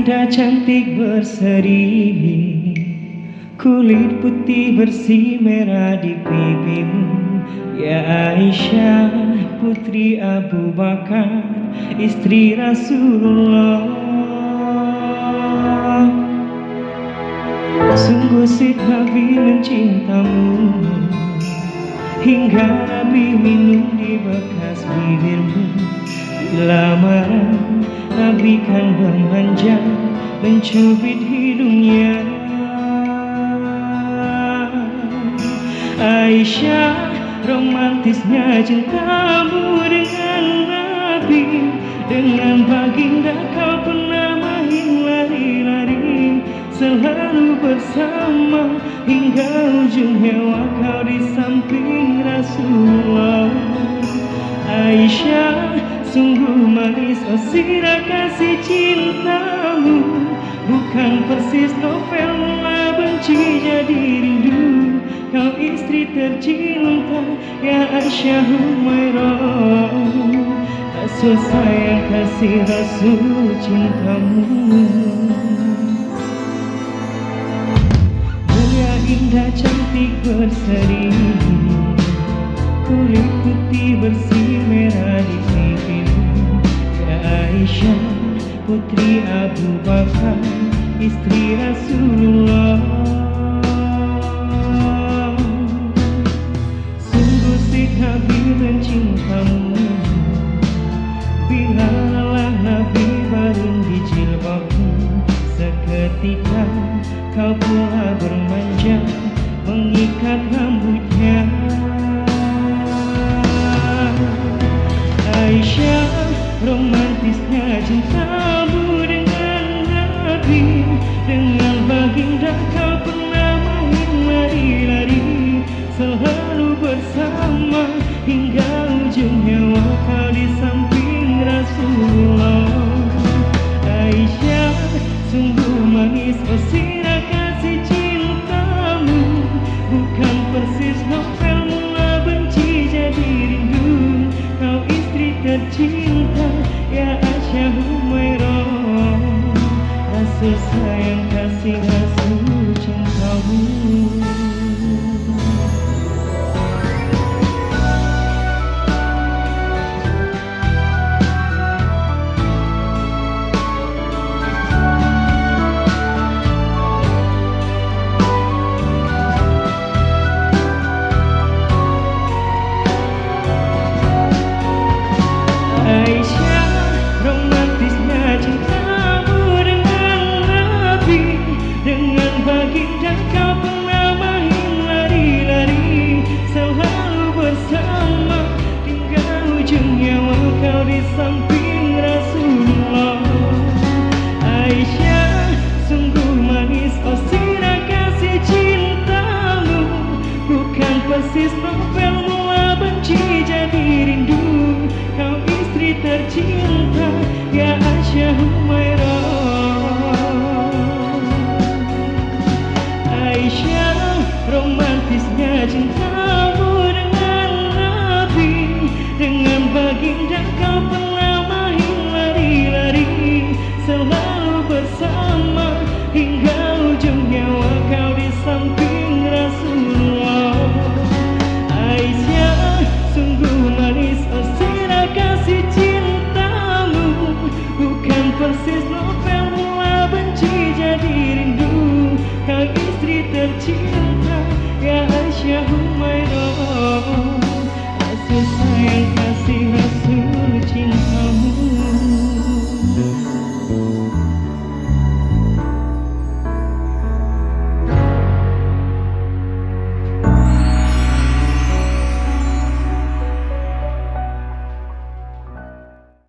indah cantik berseri, kulit putih bersih merah di pipimu. Ya Aisyah putri Abu Bakar, istri Rasulullah. Sungguh si Nabi mencintamu, hingga Nabi minum di bekas bibirmu. Bila marah Nabi kan bermanja, mencubit hidungnya. Aisyah, romantisnya cintamu dengan Nabi. Dengan baginda kau pernah main lari-lari, selalu bersama hingga ujung nyawa kau di samping Rasulullah. Aisyah, sungguh manis oh sirah kasih cintamu, bukan persis novel mula benci jadi rindu. Kau istri tercinta ya Aisyah Humairah, Rasul sayang kasih Rasul cintamu. Mulia indah cantik berseri, kulit putih bersih merah di pipimu. Ya Aisyah putri Abu Bakar, istri Rasulullah. Sungguh si Nabi mencintamu, bila lelah Nabi baring di jilbabmu. Seketika kau pula bermanja, mengikat rambutnya. Aisyah, romantisnya cintamu dengan Nabi. Dengan baginda kau pernah main lari-lari, selalu bersama hingga ujung nyawa kau di samping Rasulullah. Aisyah, sungguh manis oh sirah kasih cintamu, bukan persis novel mula benci jadi rindu. Kau istri tercinta ya Aisyah Humairah, Rasul sayang kasih Rasul cintamu. Aisyah, romantisnya cintamu dengan Nabi. Dengan baginda kau pernah main lari-lari, selalu bersama hingga ujung nyawa kau di samping